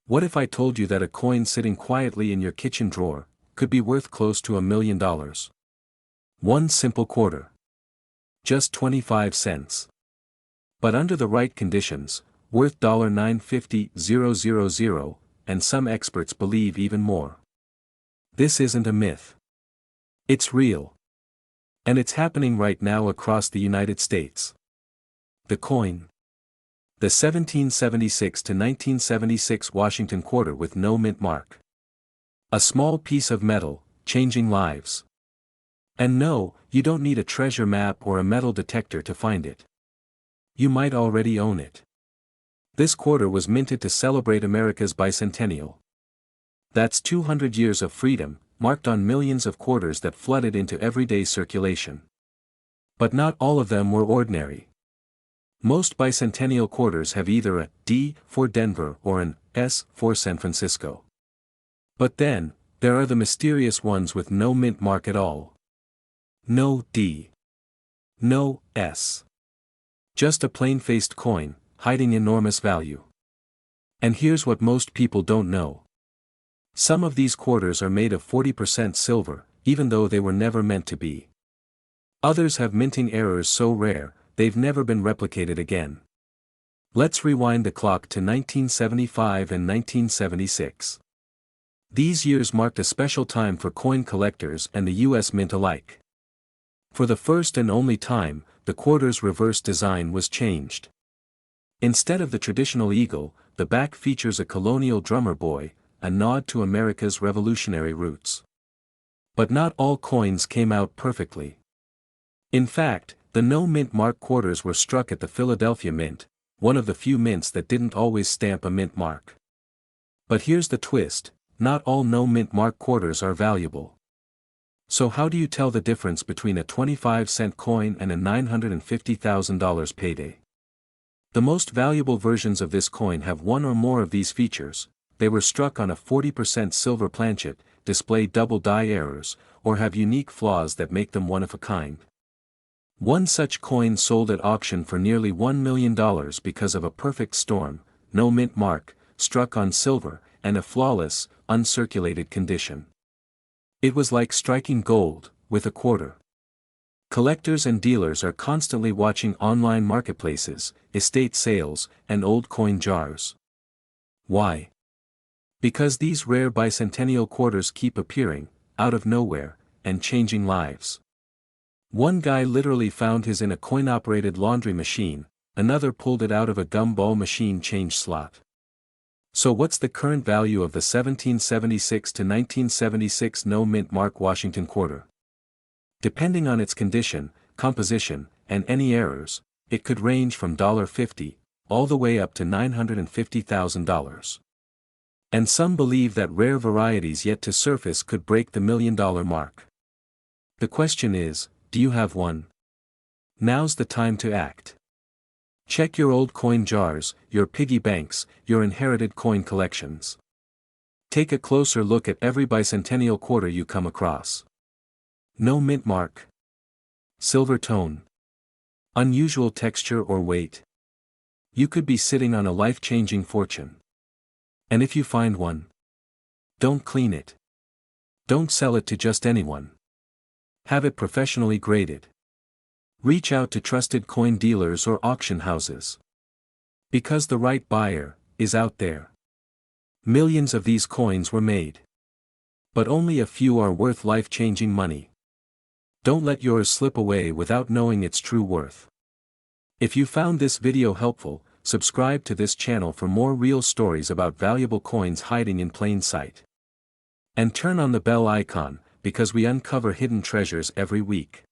What if I told you that a coin sitting quietly in your kitchen drawer could be worth close to $1 million? One simple quarter. Just 25 cents. But under the right conditions, worth $950,000, and some experts believe even more. This isn't a myth. It's real. And it's happening right now across the United States. The coin. The 1776 to 1976 Washington quarter with no mint mark. A small piece of metal, changing lives. And no, you don't need a treasure map or a metal detector to find it. You might already own it. This quarter was minted to celebrate America's bicentennial. That's 200 years of freedom, marked on millions of quarters that flooded into everyday circulation. But not all of them were ordinary. Most bicentennial quarters have either a D for Denver or an S for San Francisco. But then, there are the mysterious ones with no mint mark at all. No D. No S. Just a plain-faced coin, hiding enormous value. And here's what most people don't know. Some of these quarters are made of 40% silver, even though they were never meant to be. Others have minting errors so rare, they've never been replicated again. Let's rewind the clock to 1975 and 1976. These years marked a special time for coin collectors and the US Mint alike. For the first and only time, the quarter's reverse design was changed. Instead of the traditional eagle, the back features a colonial drummer boy, a nod to America's revolutionary roots. But not all coins came out perfectly. In fact, the no mint mark quarters were struck at the Philadelphia Mint, one of the few mints that didn't always stamp a mint mark. But here's the twist, not all no mint mark quarters are valuable. So how do you tell the difference between a 25-cent coin and a $950,000 payday? The most valuable versions of this coin have one or more of these features. They were struck on a 40% silver planchet, display double die errors, or have unique flaws that make them one of a kind. One such coin sold at auction for nearly $1 million because of a perfect storm, no mint mark, struck on silver, and a flawless, uncirculated condition. It was like striking gold, with a quarter. Collectors and dealers are constantly watching online marketplaces, estate sales, and old coin jars. Why? Because these rare bicentennial quarters keep appearing, out of nowhere, and changing lives. One guy literally found his in a coin-operated laundry machine, another pulled it out of a gumball machine change slot. So what's the current value of the 1776 to 1976 no mint mark Washington quarter? Depending on its condition, composition, and any errors, it could range from $50, all the way up to $950,000. And some believe that rare varieties yet to surface could break the $1 million mark. The question is, do you have one? Now's the time to act. Check your old coin jars, your piggy banks, your inherited coin collections. Take a closer look at every bicentennial quarter you come across. No mint mark. Silver tone. Unusual texture or weight. You could be sitting on a life-changing fortune. And if you find one, don't clean it. Don't sell it to just anyone. Have it professionally graded. Reach out to trusted coin dealers or auction houses. Because the right buyer is out there. Millions of these coins were made. But only a few are worth life-changing money. Don't let yours slip away without knowing its true worth. If you found this video helpful, subscribe to this channel for more real stories about valuable coins hiding in plain sight. And turn on the bell icon, because we uncover hidden treasures every week.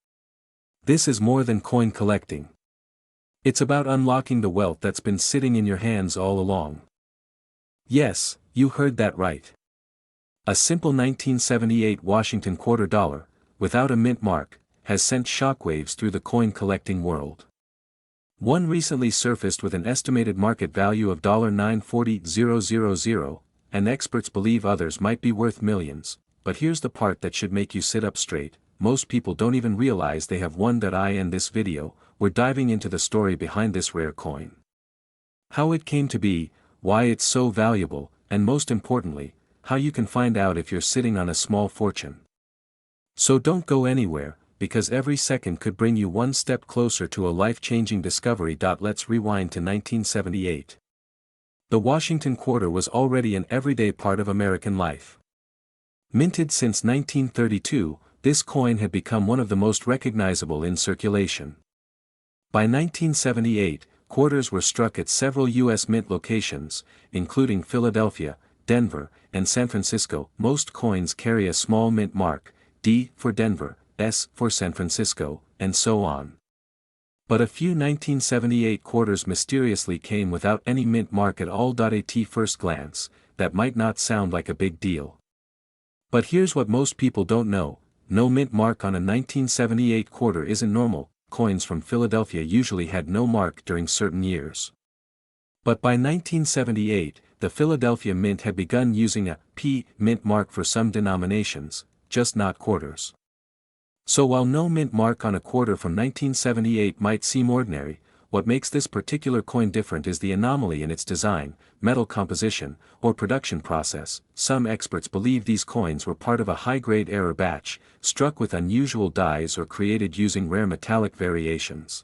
This is more than coin collecting. It's about unlocking the wealth that's been sitting in your hands all along. Yes, you heard that right. A simple 1978 Washington quarter dollar, without a mint mark, has sent shockwaves through the coin collecting world. One recently surfaced with an estimated market value of $940,000, and experts believe others might be worth millions. But here's the part that should make you sit up straight. Most people don't even realize they have one. In this video, we're diving into the story behind this rare coin. How it came to be, why it's so valuable, and most importantly, how you can find out if you're sitting on a small fortune. So don't go anywhere, because every second could bring you one step closer to a life-changing discovery. Let's rewind to 1978. The Washington quarter was already an everyday part of American life. Minted since 1932, this coin had become one of the most recognizable in circulation. By 1978, quarters were struck at several U.S. mint locations, including Philadelphia, Denver, and San Francisco. Most coins carry a small mint mark, D for Denver, S for San Francisco, and so on. But a few 1978 quarters mysteriously came without any mint mark at all. At first glance, that might not sound like a big deal. But here's what most people don't know: no mint mark on a 1978 quarter isn't normal. Coins from Philadelphia usually had no mark during certain years. But by 1978, the Philadelphia Mint had begun using a P mint mark for some denominations, just not quarters. So while no mint mark on a quarter from 1978 might seem ordinary, what makes this particular coin different is the anomaly in its design, metal composition, or production process. Some experts believe these coins were part of a high-grade error batch, struck with unusual dies or created using rare metallic variations.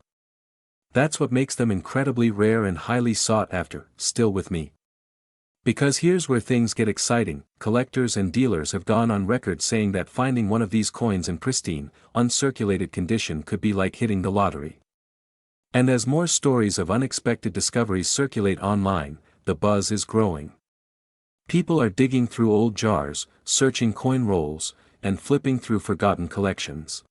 That's what makes them incredibly rare and highly sought after. Still with me? Because here's where things get exciting. Collectors and dealers have gone on record saying that finding one of these coins in pristine, uncirculated condition could be like hitting the lottery. And as more stories of unexpected discoveries circulate online, the buzz is growing. People are digging through old jars, searching coin rolls, and flipping through forgotten collections.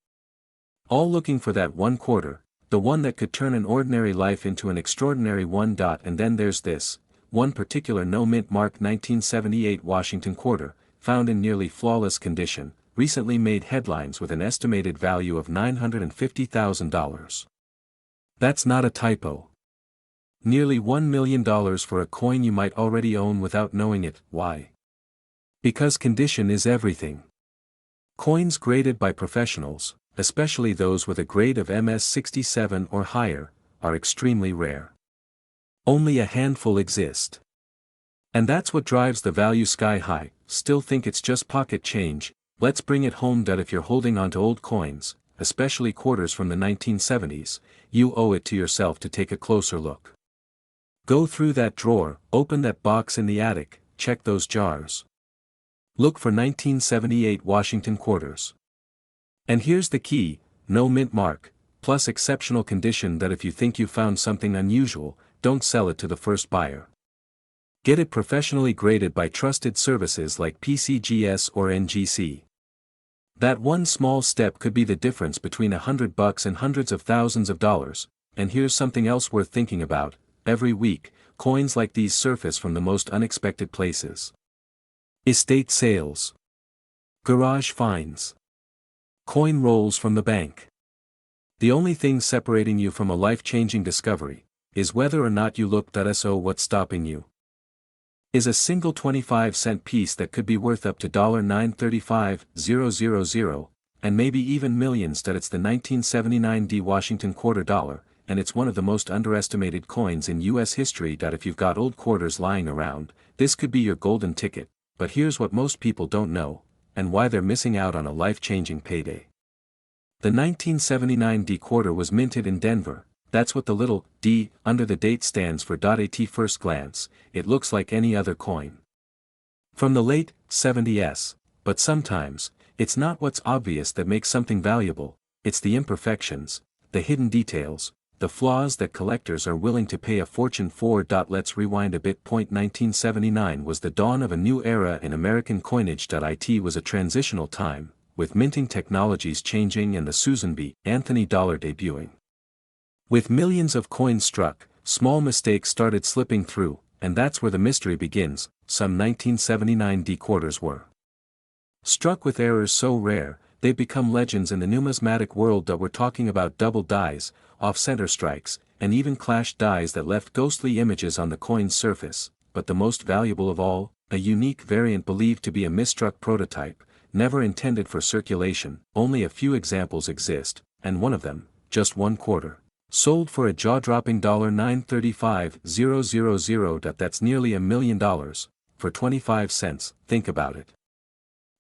All looking for that one quarter, the one that could turn an ordinary life into an extraordinary one. And then there's this one particular no-mint mark 1978 Washington quarter, found in nearly flawless condition, recently made headlines with an estimated value of $950,000. That's not a typo. Nearly $1 million for a coin you might already own without knowing it. Why? Because condition is everything. Coins graded by professionals, especially those with a grade of MS67 or higher, are extremely rare. Only a handful exist. And that's what drives the value sky high. Still think it's just pocket change? Let's bring it home. If you're holding onto old coins, especially quarters from the 1970s, you owe it to yourself to take a closer look. Go through that drawer, open that box in the attic, check those jars. Look for 1978 Washington quarters. And here's the key: no mint mark, plus exceptional condition. That if you think you found something unusual, don't sell it to the first buyer. Get it professionally graded by trusted services like PCGS or NGC. That one small step could be the difference between $100 and hundreds of thousands of dollars. And here's something else worth thinking about: every week, coins like these surface from the most unexpected places. Estate sales, garage finds, coin rolls from the bank. The only thing separating you from a life-changing discovery is whether or not you look. So what's stopping you? Is a single 25-cent piece that could be worth up to $935,000, and maybe even millions. It's the 1979 D Washington quarter dollar, and it's one of the most underestimated coins in U.S. history. If you've got old quarters lying around, this could be your golden ticket. But here's what most people don't know, and why they're missing out on a life-changing payday. The 1979 D quarter was minted in Denver. That's what the little D under the date stands for. At first glance, it looks like any other coin from the late 70s, but sometimes, it's not what's obvious that makes something valuable, it's the imperfections, the hidden details, the flaws that collectors are willing to pay a fortune for. Let's rewind a bit. 1979 was the dawn of a new era in American coinage. It was a transitional time, with minting technologies changing and the Susan B. Anthony dollar debuting. With millions of coins struck, small mistakes started slipping through, and that's where the mystery begins. Some 1979 D quarters were struck with errors so rare, they've become legends in the numismatic world. We're talking about double dies, off-center strikes, and even clashed dies that left ghostly images on the coin's surface. But the most valuable of all, a unique variant believed to be a misstruck prototype, never intended for circulation. Only a few examples exist, and one of them, just one quarter, sold for a jaw-dropping $935,000. That's nearly $1 million, for 25 cents, think about it.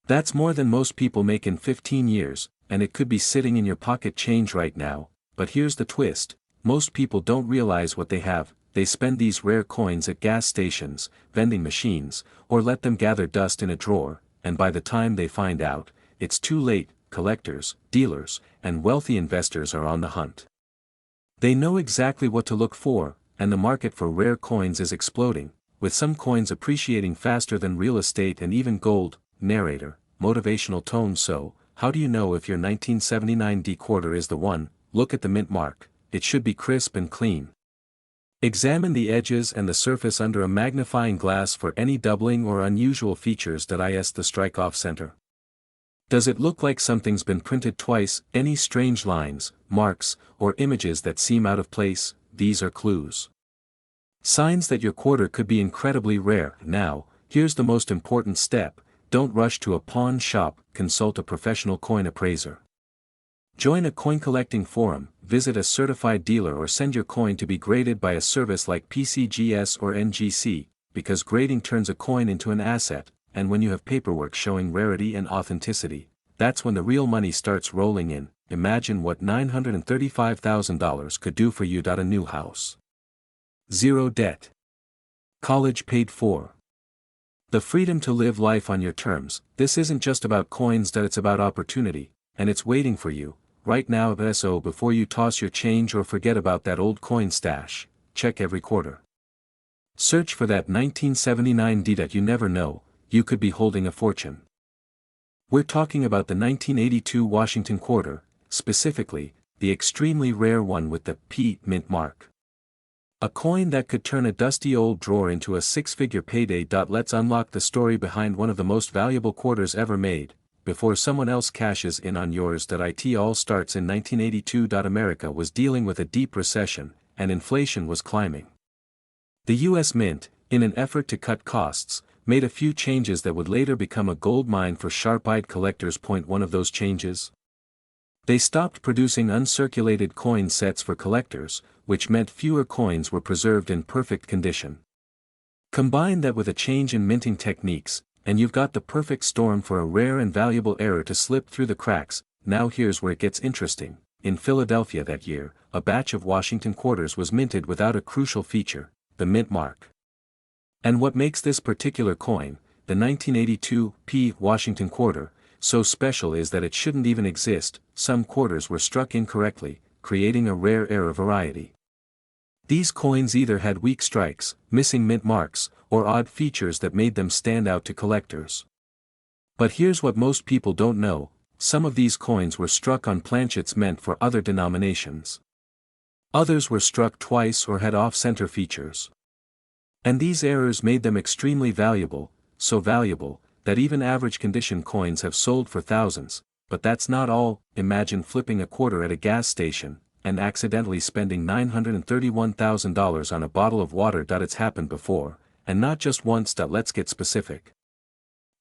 That's more than most people make in 15 years, and it could be sitting in your pocket change right now, but here's the twist, most people don't realize what they have, they spend these rare coins at gas stations, vending machines, or let them gather dust in a drawer, and by the time they find out, it's too late. Collectors, dealers, and wealthy investors are on the hunt. They know exactly what to look for, and the market for rare coins is exploding, with some coins appreciating faster than real estate and even gold. Narrator, motivational tone. So, how do you know if your 1979 D quarter is the one? Look at the mint mark, it should be crisp and clean. Examine the edges and the surface under a magnifying glass for any doubling or unusual features. Is the strike off center? Does it look like something's been printed twice? Any strange lines, marks, or images that seem out of place? These are clues. Signs that your quarter could be incredibly rare. Now, here's the most important step, don't rush to a pawn shop, consult a professional coin appraiser. Join a coin collecting forum, visit a certified dealer, or send your coin to be graded by a service like PCGS or NGC, because grading turns a coin into an asset. And when you have paperwork showing rarity and authenticity, that's when the real money starts rolling in. Imagine what $935,000 could do for you. A new house. Zero debt. College paid for. The freedom to live life on your terms. This isn't just about coins, it's about opportunity, and it's waiting for you, right now. So before you toss your change or forget about that old coin stash, check every quarter. Search for that 1979 D. You never know, you could be holding a fortune. We're talking about the 1982 Washington quarter, specifically, the extremely rare one with the P mint mark. A coin that could turn a dusty old drawer into a six-figure payday. Let's unlock the story behind one of the most valuable quarters ever made, before someone else cashes in on yours. It all starts in 1982. America was dealing with a deep recession, and inflation was climbing. The U.S. Mint, in an effort to cut costs, made a few changes that would later become a gold mine for sharp-eyed collectors. One of those changes? They stopped producing uncirculated coin sets for collectors, which meant fewer coins were preserved in perfect condition. Combine that with a change in minting techniques, and you've got the perfect storm for a rare and valuable error to slip through the cracks. Now here's where it gets interesting. In Philadelphia that year, a batch of Washington quarters was minted without a crucial feature, the mint mark. And what makes this particular coin, the 1982 P Washington quarter, so special is that it shouldn't even exist. Some quarters were struck incorrectly, creating a rare error variety. These coins either had weak strikes, missing mint marks, or odd features that made them stand out to collectors. But here's what most people don't know, some of these coins were struck on planchets meant for other denominations. Others were struck twice or had off-center features. And these errors made them extremely valuable, so valuable, that even average condition coins have sold for thousands. But that's not all. Imagine flipping a quarter at a gas station, and accidentally spending $931,000 on a bottle of water. It's happened before, and not just once. Let's get specific.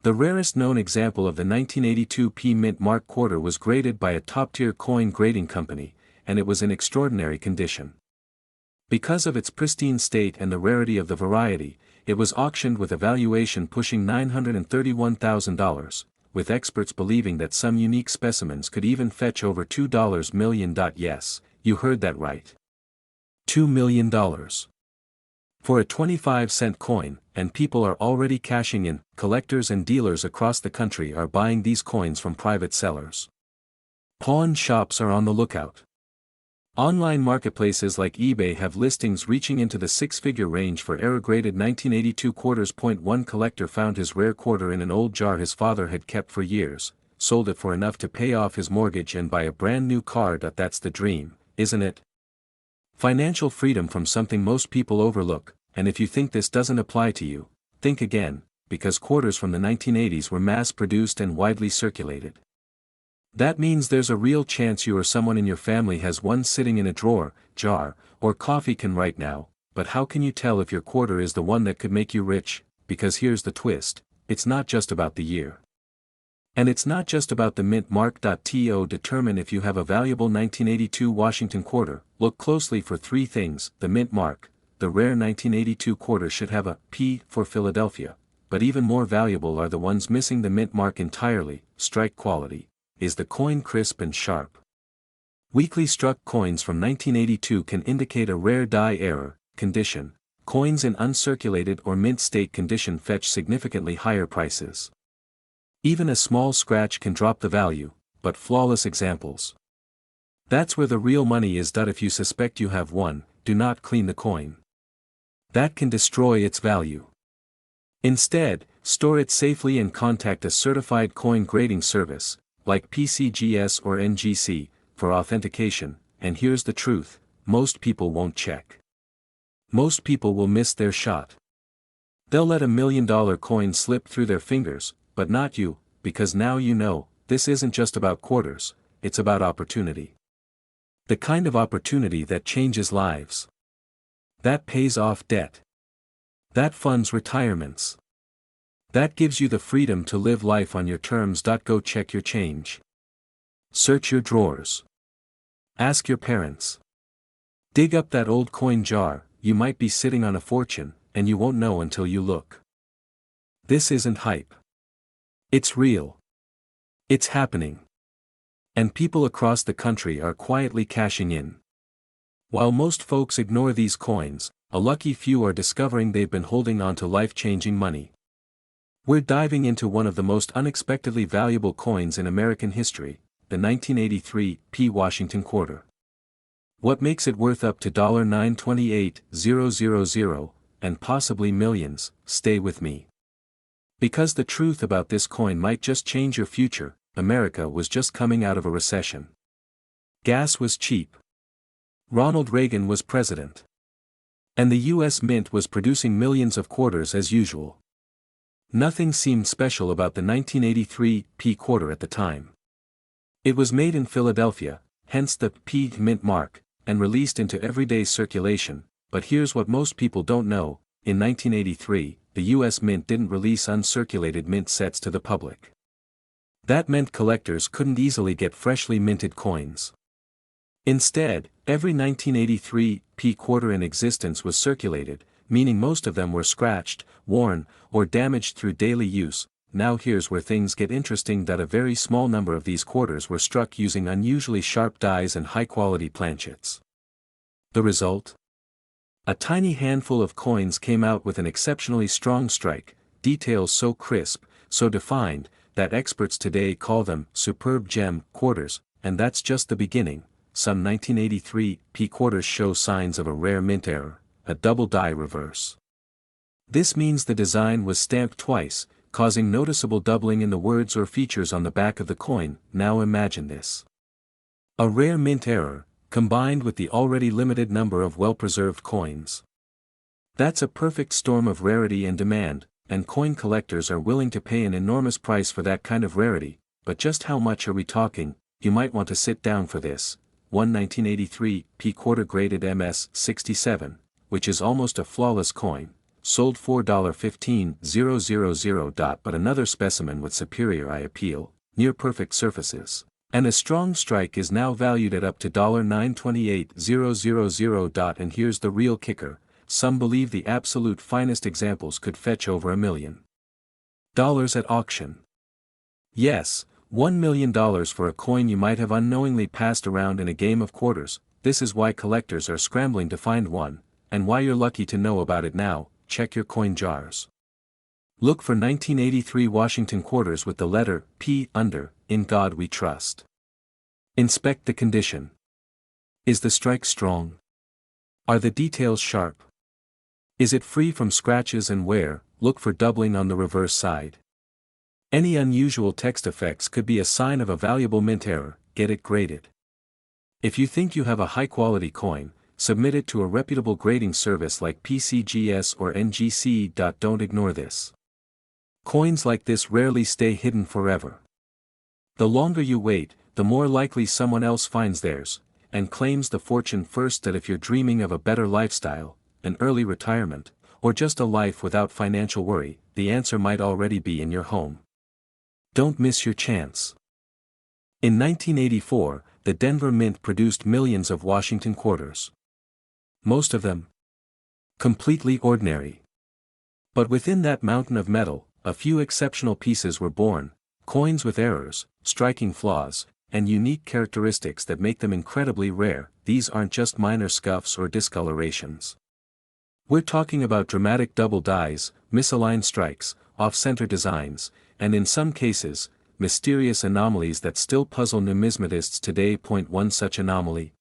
The rarest known example of the 1982 P mint mark quarter was graded by a top-tier coin grading company, and it was in extraordinary condition. Because of its pristine state and the rarity of the variety, it was auctioned with a valuation pushing $931,000, with experts believing that some unique specimens could even fetch over $2 million. Yes, you heard that right. $2 million. For a 25-cent coin, and people are already cashing in. Collectors and dealers across the country are buying these coins from private sellers. Pawn shops are on the lookout. Online marketplaces like eBay have listings reaching into the six-figure range for error-graded 1982 quarters. One collector found his rare quarter in an old jar his father had kept for years, sold it for enough to pay off his mortgage and buy a brand new car. That's the dream, isn't it? Financial freedom from something most people overlook, and if you think this doesn't apply to you, think again, because quarters from the 1980s were mass-produced and widely circulated. That means there's a real chance you or someone in your family has one sitting in a drawer, jar, or coffee can right now. But how can you tell if your quarter is the one that could make you rich? Because here's the twist, it's not just about the year. And it's not just about the mint mark. To determine if you have a valuable 1982 Washington quarter, look closely for three things. The mint mark. The rare 1982 quarter should have a P for Philadelphia, but even more valuable are the ones missing the mint mark entirely. Strike quality. Is the coin crisp and sharp? Weakly struck coins from 1982 can indicate a rare die error condition. Coins in uncirculated or mint state condition fetch significantly higher prices. Even a small scratch can drop the value, but flawless examples. That's where the real money is. If you suspect you have one, do not clean the coin. That can destroy its value. Instead, store it safely and contact a certified coin grading service, like PCGS or NGC, for authentication. And here's the truth, most people won't check. Most people will miss their shot. They'll let $1 million coin slip through their fingers, but not you, because now you know, this isn't just about quarters, it's about opportunity. The kind of opportunity that changes lives. That pays off debt. That funds retirements. That gives you the freedom to live life on your terms. Go check your change. Search your drawers. Ask your parents. Dig up that old coin jar. You might be sitting on a fortune, and you won't know until you look. This isn't hype. It's real. It's happening. And people across the country are quietly cashing in. While most folks ignore these coins, a lucky few are discovering they've been holding on to life-changing money. We're diving into one of the most unexpectedly valuable coins in American history, the 1983 P. Washington quarter. What makes it worth up to $928,000, and possibly millions? Stay with me. Because the truth about this coin might just change your future. America was just coming out of a recession. Gas was cheap. Ronald Reagan was president. And the U.S. Mint was producing millions of quarters as usual. Nothing seemed special about the 1983 P quarter at the time. It was made in Philadelphia, hence the P mint mark, and released into everyday circulation. But here's what most people don't know: in 1983, the U.S. Mint didn't release uncirculated mint sets to the public. That meant collectors couldn't easily get freshly minted coins. Instead, every 1983 P quarter in existence was circulated, meaning most of them were scratched, worn, or damaged through daily use. Now here's where things get interesting: that a very small number of these quarters were struck using unusually sharp dies and high-quality planchets. The result? A tiny handful of coins came out with an exceptionally strong strike, details so crisp, so defined, that experts today call them superb gem quarters. And that's just the beginning. Some 1983 P quarters show signs of a rare mint error, a double die reverse. This means the design was stamped twice, causing noticeable doubling in the words or features on the back of the coin. Now imagine this. A rare mint error, combined with the already limited number of well-preserved coins. That's a perfect storm of rarity and demand, and coin collectors are willing to pay an enormous price for that kind of rarity. But just how much are we talking? You might want to sit down for this. One 1983 P quarter graded MS-67, which is almost a flawless coin, sold $4.15,000. But another specimen with superior eye appeal, near-perfect surfaces, and a strong strike is now valued at up to $928,000. And here's the real kicker: some believe the absolute finest examples could fetch over $1 million at auction. Yes, $1 million for a coin you might have unknowingly passed around in a game of quarters. This is why collectors are scrambling to find one, and why you're lucky to know about it now. Check your coin jars. Look for 1983 Washington quarters with the letter P under. In God we trust. Inspect the condition. Is the strike strong? Are the details sharp? Is it free from scratches and wear? Look for doubling on the reverse side. Any unusual text effects could be a sign of a valuable mint error. Get it graded. If you think you have a high-quality coin, submit it to a reputable grading service like PCGS or NGC. Don't ignore this. Coins like this rarely stay hidden forever. The longer you wait, the more likely someone else finds theirs, and claims the fortune first. That if you're dreaming of a better lifestyle, an early retirement, or just a life without financial worry, the answer might already be in your home. Don't miss your chance. In 1984, the Denver Mint produced millions of Washington quarters. Most of them completely ordinary. But within that mountain of metal, a few exceptional pieces were born, coins with errors, striking flaws, and unique characteristics that make them incredibly rare. These aren't just minor scuffs or discolorations. We're talking about dramatic double dies, misaligned strikes, off-center designs, and in some cases, mysterious anomalies that still puzzle numismatists today. One such anomaly: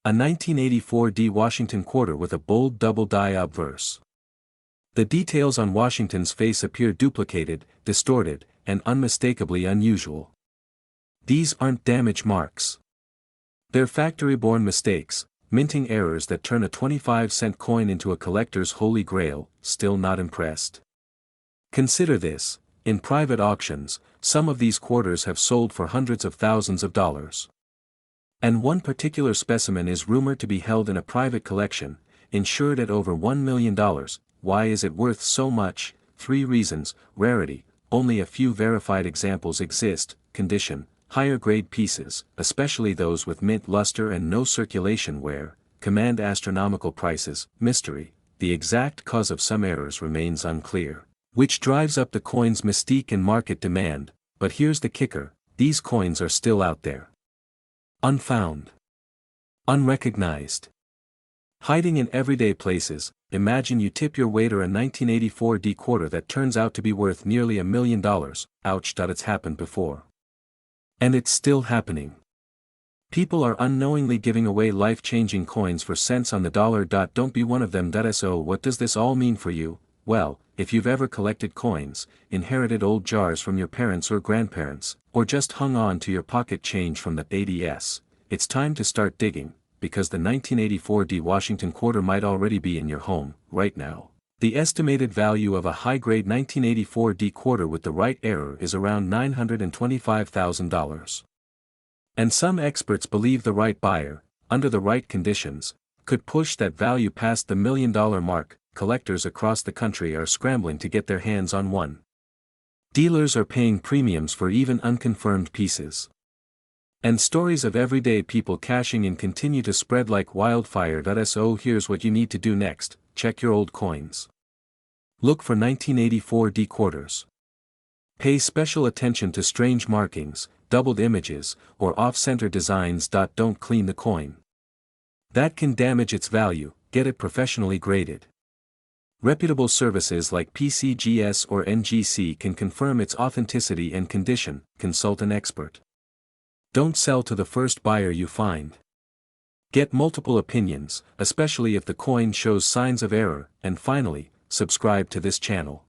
a 1984 D Washington quarter with a bold double die obverse. The details on Washington's face appear duplicated, distorted, and unmistakably unusual. These aren't damage marks. They're factory-born mistakes, minting errors that turn a 25-cent coin into a collector's holy grail. Still not impressed? Consider this: in private auctions, some of these quarters have sold for hundreds of thousands of dollars. And one particular specimen is rumored to be held in a private collection, insured at over $1 million. Why is it worth so much? 3 reasons: rarity, only a few verified examples exist; condition, higher grade pieces, especially those with mint luster and no circulation wear, command astronomical prices; mystery, the exact cause of some errors remains unclear, which drives up the coin's mystique and market demand. But here's the kicker: these coins are still out there. Unfound. Unrecognized. Hiding in everyday places. Imagine you tip your waiter a 1984 D quarter that turns out to be worth nearly $1 million. Ouch. It's happened before. And it's still happening. People are unknowingly giving away life-changing coins for cents on the dollar. Don't be one of them. So what does this all mean for you? Well, if you've ever collected coins, inherited old jars from your parents or grandparents, or just hung on to your pocket change from the 80s, it's time to start digging, because the 1984 D Washington quarter might already be in your home, right now. The estimated value of a high-grade 1984 D quarter with the right error is around $925,000. And some experts believe the right buyer, under the right conditions, could push that value past the $1 million mark. Collectors across the country are scrambling to get their hands on one. Dealers are paying premiums for even unconfirmed pieces. And stories of everyday people cashing in continue to spread like wildfire. So here's what you need to do next: check your old coins. Look for 1984 D quarters. Pay special attention to strange markings, doubled images, or off-center designs. Don't clean the coin. That can damage its value. Get it professionally graded. Reputable services like PCGS or NGC can confirm its authenticity and condition. Consult an expert. Don't sell to the first buyer you find. Get multiple opinions, especially if the coin shows signs of error. And finally, subscribe to this channel.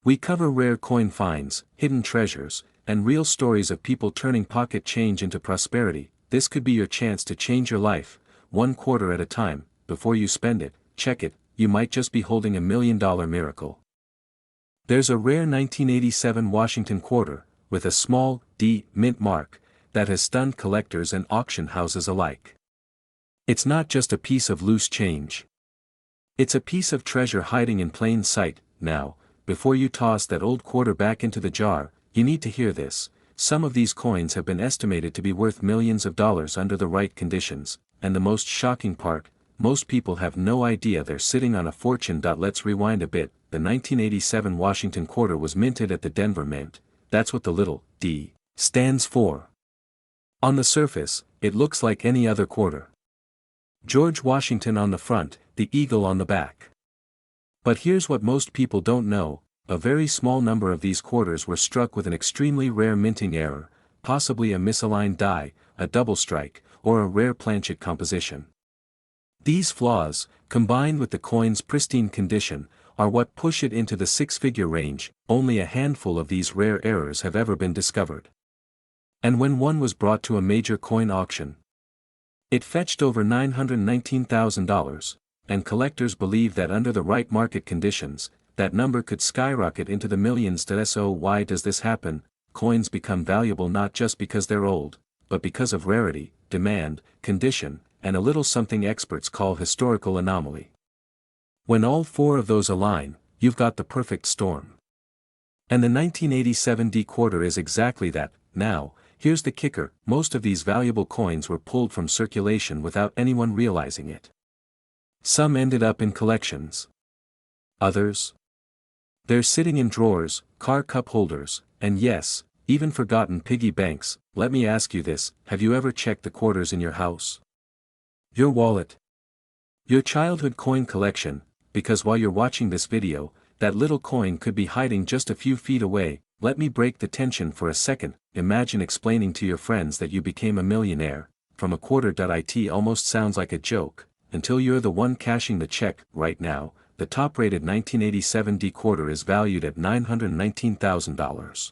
We cover rare coin finds, hidden treasures, and real stories of people turning pocket change into prosperity. This could be your chance to change your life, one quarter at a time. Before you spend it, check it. You might just be holding $1 million miracle. There's a rare 1987 Washington quarter, with a small D mint mark, that has stunned collectors and auction houses alike. It's not just a piece of loose change. It's a piece of treasure hiding in plain sight. Now, before you toss that old quarter back into the jar, you need to hear this: some of these coins have been estimated to be worth millions of dollars under the right conditions, and the most shocking part, most people have no idea they're sitting on a fortune. Let's rewind a bit. The 1987 Washington quarter was minted at the Denver Mint. That's what the little D stands for. On the surface, it looks like any other quarter. George Washington on the front, the eagle on the back. But here's what most people don't know: a very small number of these quarters were struck with an extremely rare minting error, possibly a misaligned die, a double strike, or a rare planchet composition. These flaws, combined with the coin's pristine condition, are what push it into the six-figure range. Only a handful of these rare errors have ever been discovered. And when one was brought to a major coin auction, it fetched over $919,000, and collectors believe that under the right market conditions, that number could skyrocket into the millions. So why does this happen? Coins become valuable not just because they're old, but because of rarity, demand, condition, and a little something experts call historical anomaly. When all 4 of those align, you've got the perfect storm. And the 1987 D quarter is exactly that. Now, here's the kicker: most of these valuable coins were pulled from circulation without anyone realizing it. Some ended up in collections. Others They're sitting in drawers, car cup holders, and yes, even forgotten piggy banks. Let me ask you this, have you ever checked the quarters in your house? Your wallet? Your childhood coin collection? Because while you're watching this video, that little coin could be hiding just a few feet away. Let me break the tension for a second. Imagine explaining to your friends that you became a millionaire from a quarter. It almost sounds like a joke, until you're the one cashing the check. Right now, the top-rated 1987 D quarter is valued at $919,000.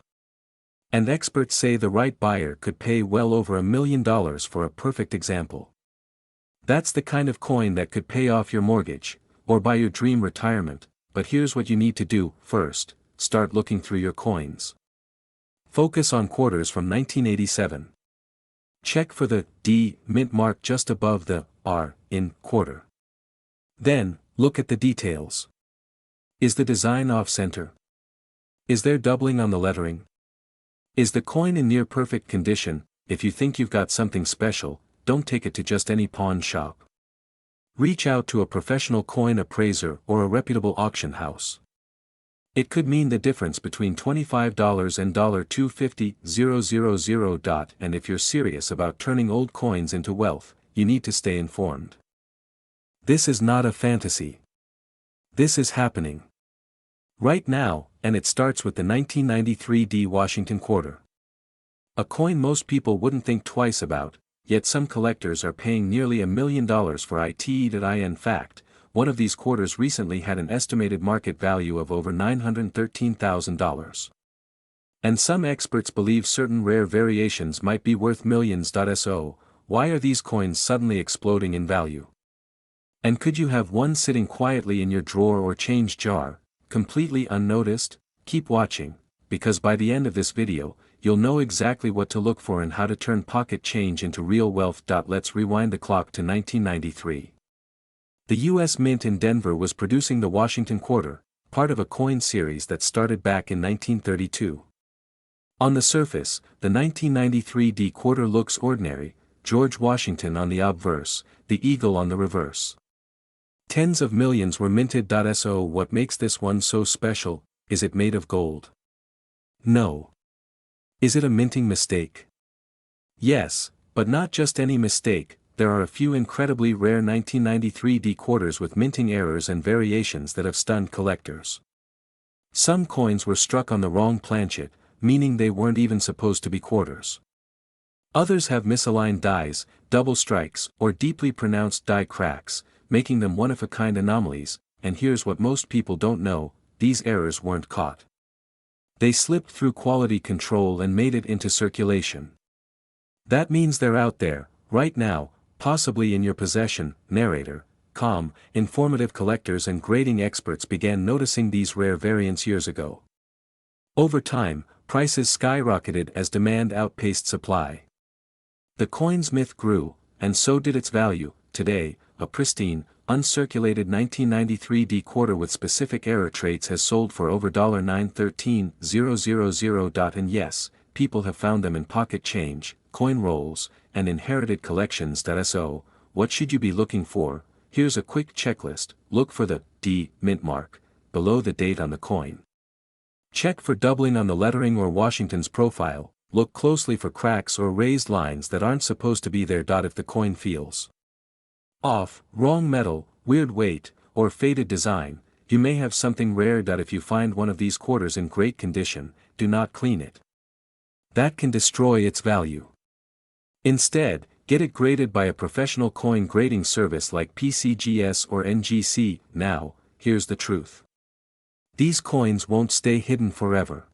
And experts say the right buyer could pay well over $1 million for a perfect example. That's the kind of coin that could pay off your mortgage, or buy your dream retirement. But here's what you need to do. First, start looking through your coins. Focus on quarters from 1987. Check for the D mint mark just above the R in quarter. Then, look at the details. Is the design off-center? Is there doubling on the lettering? Is the coin in near perfect condition? If you think you've got something special, don't take it to just any pawn shop. Reach out to a professional coin appraiser or a reputable auction house. It could mean the difference between $25 and $250,000. And if you're serious about turning old coins into wealth, you need to stay informed. This is not a fantasy. This is happening right now, and it starts with the 1993 D Washington quarter. A coin most people wouldn't think twice about, yet some collectors are paying nearly $1 million for it. In fact, one of these quarters recently had an estimated market value of over $913,000. And some experts believe certain rare variations might be worth millions. So, why are these coins suddenly exploding in value? And could you have one sitting quietly in your drawer or change jar, completely unnoticed? Keep watching, because by the end of this video, you'll know exactly what to look for and how to turn pocket change into real wealth. Let's rewind the clock to 1993. The U.S. Mint in Denver was producing the Washington quarter, part of a coin series that started back in 1932. On the surface, the 1993 D quarter looks ordinary, George Washington on the obverse, the eagle on the reverse. Tens of millions were minted. So what makes this one so special? Is it made of gold? No. Is it a minting mistake? Yes, but not just any mistake. There are a few incredibly rare 1993 D quarters with minting errors and variations that have stunned collectors. Some coins were struck on the wrong planchet, meaning they weren't even supposed to be quarters. Others have misaligned dies, double strikes, or deeply pronounced die cracks, making them one-of-a-kind anomalies. And here's what most people don't know, these errors weren't caught. They slipped through quality control and made it into circulation. That means they're out there, right now, possibly in your possession. Narrator, calm, informative collectors and grading experts began noticing these rare variants years ago. Over time, prices skyrocketed as demand outpaced supply. The coin's myth grew, and so did its value. Today, a pristine, uncirculated 1993 D quarter with specific error traits has sold for over $913,000. And yes, people have found them in pocket change, coin rolls, and inherited collections. So, what should you be looking for? Here's a quick checklist. Look for the D mint mark below the date on the coin. Check for doubling on the lettering or Washington's profile. Look closely for cracks or raised lines that aren't supposed to be there. If the coin feels off, wrong metal, weird weight, or faded design, you may have something rare. If you find one of these quarters in great condition, do not clean it. That can destroy its value. Instead, get it graded by a professional coin grading service like PCGS or NGC. Now, here's the truth. These coins won't stay hidden forever.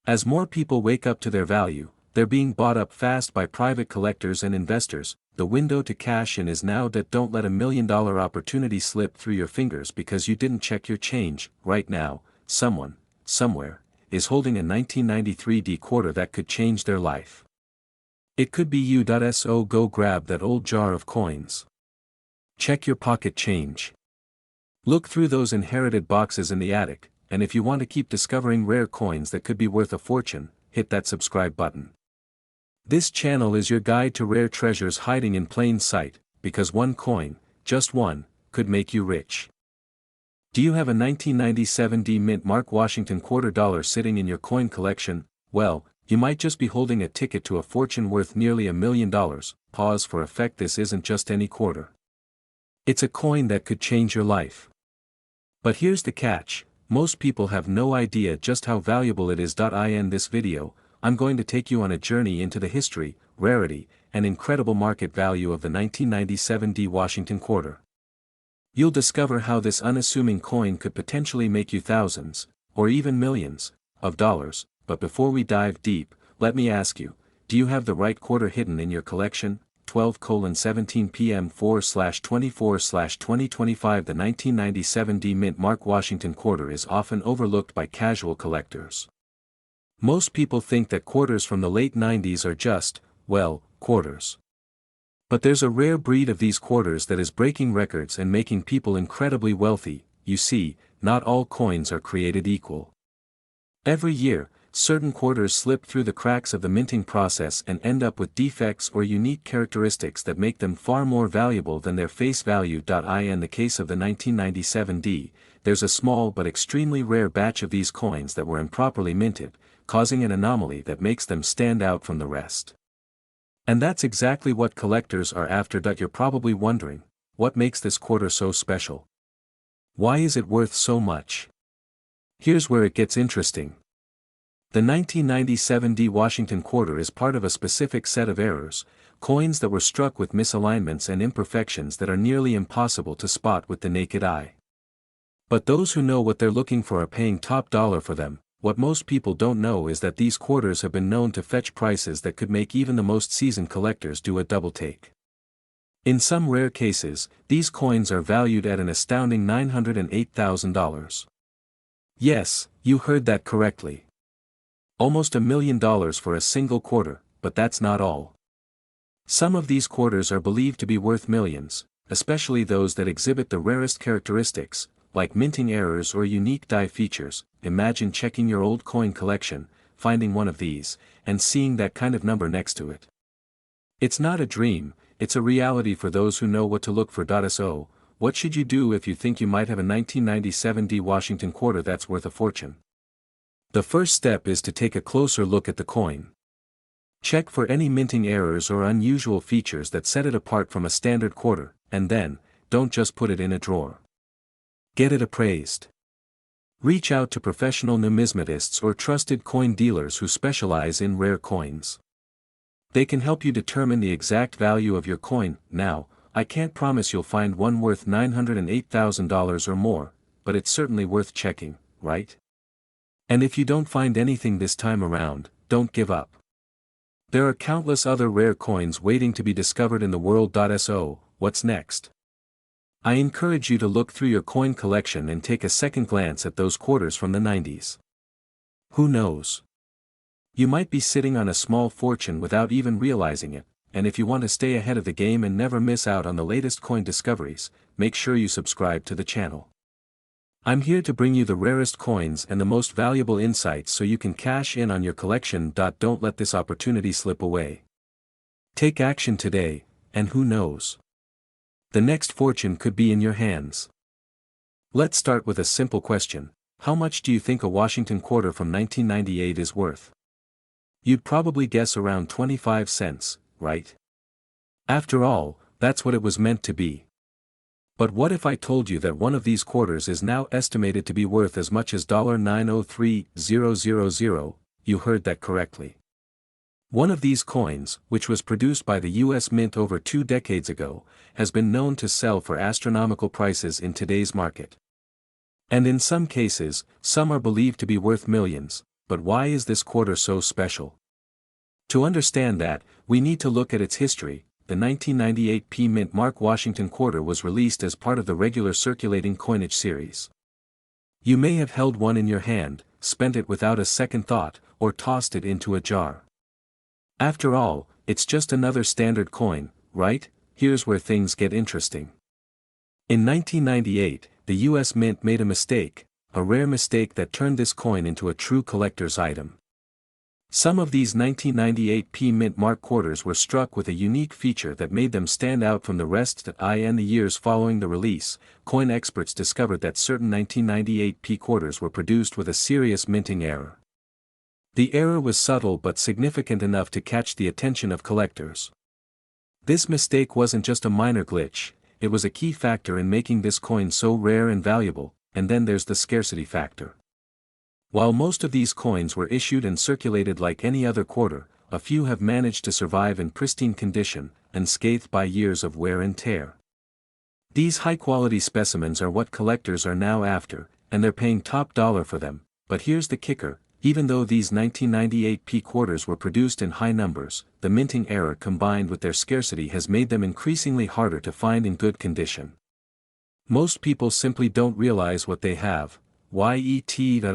As more people wake up to their value, they're being bought up fast by private collectors and investors. The window to cash in is now. Don't let $1 million opportunity slip through your fingers because you didn't check your change. Right now, someone, somewhere, is holding a 1993 D quarter that could change their life. It could be you. So go grab that old jar of coins. Check your pocket change. Look through those inherited boxes in the attic, and if you want to keep discovering rare coins that could be worth a fortune, hit that subscribe button. This channel is your guide to rare treasures hiding in plain sight, because one coin, just one, could make you rich. Do you have a 1997 D Mint Mark Washington quarter dollar sitting in your coin collection? Well, you might just be holding a ticket to a fortune worth nearly $1 million. Pause for effect. This isn't just any quarter. It's a coin that could change your life. But here's the catch, most people have no idea just how valuable it is. In this video, I'm going to take you on a journey into the history, rarity, and incredible market value of the 1997 D Washington quarter. You'll discover how this unassuming coin could potentially make you thousands, or even millions, of dollars. But before we dive deep, let me ask you, do you have the right quarter hidden in your collection? 12:17 p.m. 4/24/2025. The 1997 D Mint Mark Washington quarter is often overlooked by casual collectors. Most people think that quarters from the late 90s are just, well, quarters. But there's a rare breed of these quarters that is breaking records and making people incredibly wealthy. You see, not all coins are created equal. Every year, certain quarters slip through the cracks of the minting process and end up with defects or unique characteristics that make them far more valuable than their face value. In the case of the 1997 D, there's a small but extremely rare batch of these coins that were improperly minted, causing an anomaly that makes them stand out from the rest. And that's exactly what collectors are after. You're probably wondering, what makes this quarter so special? Why is it worth so much? Here's where it gets interesting. The 1997 D Washington quarter is part of a specific set of errors, coins that were struck with misalignments and imperfections that are nearly impossible to spot with the naked eye. But those who know what they're looking for are paying top dollar for them. What most people don't know is that these quarters have been known to fetch prices that could make even the most seasoned collectors do a double take. In some rare cases, these coins are valued at an astounding $908,000. Yes, you heard that correctly. Almost $1 million for a single quarter, but that's not all. Some of these quarters are believed to be worth millions, especially those that exhibit the rarest characteristics, like minting errors or unique die features. Imagine checking your old coin collection, finding one of these, and seeing that kind of number next to it. It's not a dream, it's a reality for those who know what to look for. So, what should you do if you think you might have a 1997 D Washington quarter that's worth a fortune? The first step is to take a closer look at the coin. Check for any minting errors or unusual features that set it apart from a standard quarter, and then, don't just put it in a drawer. Get it appraised. Reach out to professional numismatists or trusted coin dealers who specialize in rare coins. They can help you determine the exact value of your coin. Now, I can't promise you'll find one worth $908,000 or more, but it's certainly worth checking, right? And if you don't find anything this time around, don't give up. There are countless other rare coins waiting to be discovered in the world. So, what's next? I encourage you to look through your coin collection and take a second glance at those quarters from the 90s. Who knows? You might be sitting on a small fortune without even realizing it, and if you want to stay ahead of the game and never miss out on the latest coin discoveries, make sure you subscribe to the channel. I'm here to bring you the rarest coins and the most valuable insights so you can cash in on your collection. Don't let this opportunity slip away. Take action today, and who knows? The next fortune could be in your hands. Let's start with a simple question. How much do you think a Washington quarter from 1998 is worth? You'd probably guess around 25 cents, right? After all, that's what it was meant to be. But what if I told you that one of these quarters is now estimated to be worth as much as $903,000? You heard that correctly. One of these coins, which was produced by the U.S. Mint over 2 decades ago, has been known to sell for astronomical prices in today's market. And in some cases, some are believed to be worth millions. But why is this quarter so special? To understand that, we need to look at its history. The 1998 P Mint Mark Washington quarter was released as part of the regular circulating coinage series. You may have held one in your hand, spent it without a second thought, or tossed it into a jar. After all, it's just another standard coin, right? Here's where things get interesting. In 1998, the U.S. Mint made a mistake, a rare mistake that turned this coin into a true collector's item. Some of these 1998 P mint mark quarters were struck with a unique feature that made them stand out from the rest. In the years following the release, coin experts discovered that certain 1998 P quarters were produced with a serious minting error. The error was subtle but significant enough to catch the attention of collectors. This mistake wasn't just a minor glitch, it was a key factor in making this coin so rare and valuable. And then there's the scarcity factor. While most of these coins were issued and circulated like any other quarter, a few have managed to survive in pristine condition, unscathed by years of wear and tear. These high-quality specimens are what collectors are now after, and they're paying top dollar for them. But here's the kicker: even though these 1998 P quarters were produced in high numbers, the minting error combined with their scarcity has made them increasingly harder to find in good condition. Most people simply don't realize what they have.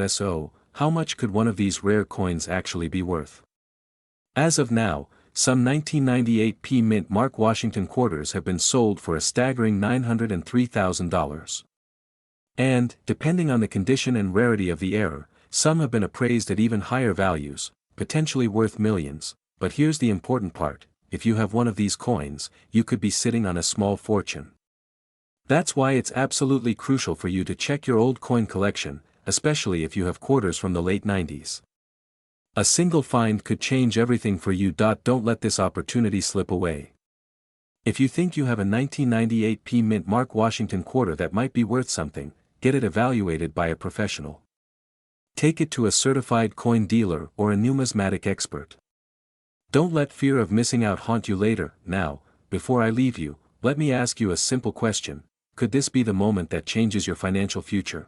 So, how much could one of these rare coins actually be worth? As of now, some 1998 P mint mark Washington quarters have been sold for a staggering $903,000. And, depending on the condition and rarity of the error, some have been appraised at even higher values, potentially worth millions. But here's the important part: if you have one of these coins, you could be sitting on a small fortune. That's why it's absolutely crucial for you to check your old coin collection, especially if you have quarters from the late 90s. A single find could change everything for you. Don't let this opportunity slip away. If you think you have a 1998 P mint mark Washington quarter that might be worth something, get it evaluated by a professional. Take it to a certified coin dealer or a numismatic expert. Don't let fear of missing out haunt you later. Now, before I leave you, let me ask you a simple question. Could this be the moment that changes your financial future?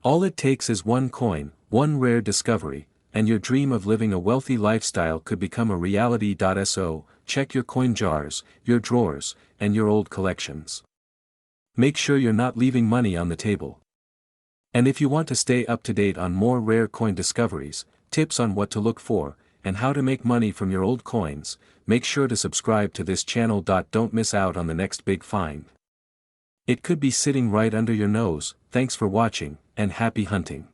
All it takes is one coin, one rare discovery, and your dream of living a wealthy lifestyle could become a reality. So, check your coin jars, your drawers, and your old collections. Make sure you're not leaving money on the table. And if you want to stay up to date on more rare coin discoveries, tips on what to look for, and how to make money from your old coins, make sure to subscribe to this channel. Don't miss out on the next big find. It could be sitting right under your nose. Thanks for watching, and happy hunting.